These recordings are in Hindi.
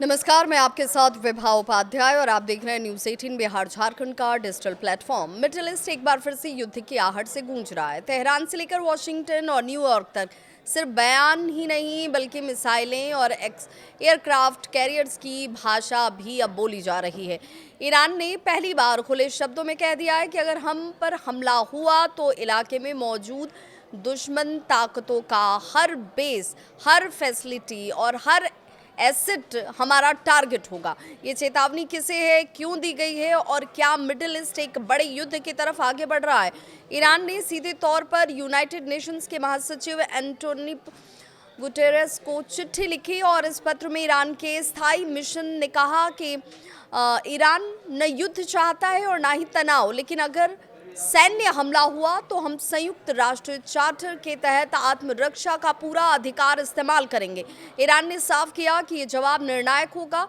नमस्कार, मैं आपके साथ विभा उपाध्याय और आप देख रहे हैं न्यूज़ 18 बिहार झारखंड का डिजिटल प्लेटफॉर्म। मिडिल ईस्ट एक बार फिर से युद्ध की आहट से गूंज रहा है। तेहरान से लेकर वॉशिंगटन और न्यूयॉर्क तक सिर्फ बयान ही नहीं बल्कि मिसाइलें और एयरक्राफ्ट कैरियर्स की भाषा भी अब बोली जा रही है। ईरान ने पहली बार खुले शब्दों में कह दिया है कि अगर हम पर हमला हुआ तो इलाके में मौजूद दुश्मन ताकतों का हर बेस, हर फैसिलिटी और हर एसेट हमारा टारगेट होगा। ये चेतावनी किसे है, क्यों दी गई है और क्या मिडिल ईस्ट एक बड़े युद्ध की तरफ आगे बढ़ रहा है? ईरान ने सीधे तौर पर यूनाइटेड नेशंस के महासचिव एंटोनी गुटेरेस को चिट्ठी लिखी और इस पत्र में ईरान के स्थायी मिशन ने कहा कि ईरान न युद्ध चाहता है और ना ही तनाव, लेकिन अगर सैन्य हमला हुआ तो हम संयुक्त राष्ट्र चार्टर के तहत आत्मरक्षा का पूरा अधिकार इस्तेमाल करेंगे। ईरान ने साफ किया कि ये जवाब निर्णायक होगा,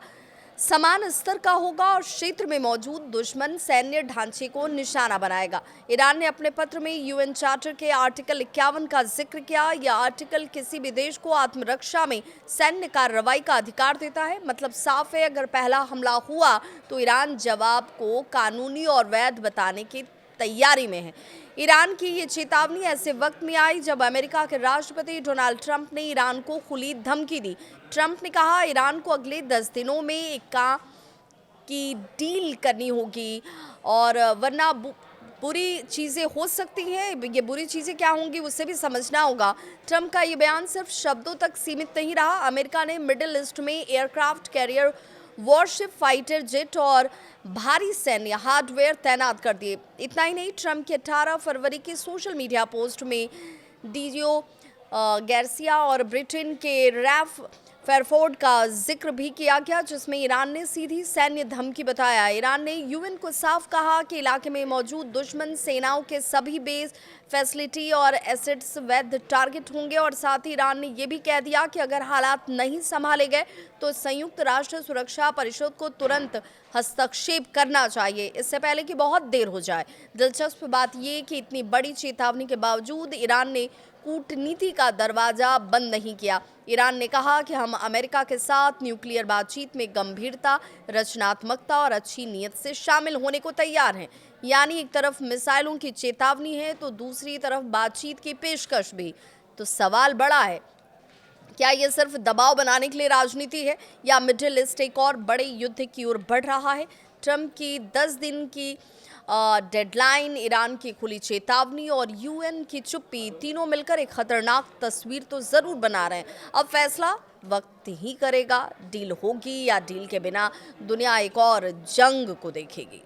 समान स्तर का होगा और क्षेत्र में मौजूद दुश्मन सैन्य ढांचे को निशाना बनाएगा। ईरान ने अपने पत्र में यूएन चार्टर के आर्टिकल 51 का जिक्र किया। यह आर्टिकल किसी भी देश को आत्मरक्षा में सैन्य कार्रवाई का अधिकार देता है। मतलब साफ है, अगर पहला हमला हुआ तो ईरान जवाब को कानूनी और वैध बताने की तैयारी में है। ईरान की ये चेतावनी ऐसे वक्त में आई जब अमेरिका के राष्ट्रपति डोनाल्ड ट्रंप ने ईरान को खुली धमकी दी। ट्रंप ने कहा ईरान को अगले 10 दिनों में एक की डील करनी होगी और वरना बुरी चीज़ें हो सकती हैं। ये बुरी चीज़ें क्या होंगी उससे भी समझना होगा। ट्रंप का ये बयान सिर्फ शब्दों तक सीमित नहीं रहा। अमेरिका ने मिडिल ईस्ट में aircraft carrier, worship, fighter jet और भारी सैन्य हार्डवेयर तैनात कर दिए। इतना ही नहीं, ट्रंप के 18 फरवरी के सोशल मीडिया पोस्ट में डीजियो गार्सिया और ब्रिटेन के रैफ फेरफोर्ड का जिक्र भी किया गया, जिसमें ईरान ने सीधी सैन्य धमकी बताया। ईरान ने यूएन को साफ कहा कि इलाके में मौजूद दुश्मन सेनाओं के सभी बेस, फैसिलिटी और एसेट्स वैध टारगेट होंगे और साथ ही ईरान ने यह भी कह दिया कि अगर हालात नहीं संभाले गए तो संयुक्त राष्ट्र सुरक्षा परिषद को तुरंत हस्तक्षेप करना चाहिए, इससे पहले कि बहुत देर हो जाए। दिलचस्प बात यह कि इतनी बड़ी चेतावनी के बावजूद ईरान ने कूटनीति का दरवाजा बंद नहीं किया। ईरान ने कहा कि हम अमेरिका के साथ न्यूक्लियर बातचीत में गंभीरता, रचनात्मकता और अच्छी नीयत से शामिल होने को तैयार हैं। यानी एक तरफ मिसाइलों की चेतावनी है तो दूसरी तरफ बातचीत की पेशकश भी। तो सवाल बड़ा है, क्या ये सिर्फ दबाव बनाने के लिए राजनीति है या मिडिल ईस्ट एक और बड़े युद्ध की ओर बढ़ रहा है? ट्रंप की 10 दिन की डेडलाइन, ईरान की खुली चेतावनी और यूएन की चुप्पी, तीनों मिलकर एक खतरनाक तस्वीर तो जरूर बना रहे हैं। अब फैसला वक्त ही करेगा, डील होगी या डील के बिना दुनिया एक और जंग को देखेगी।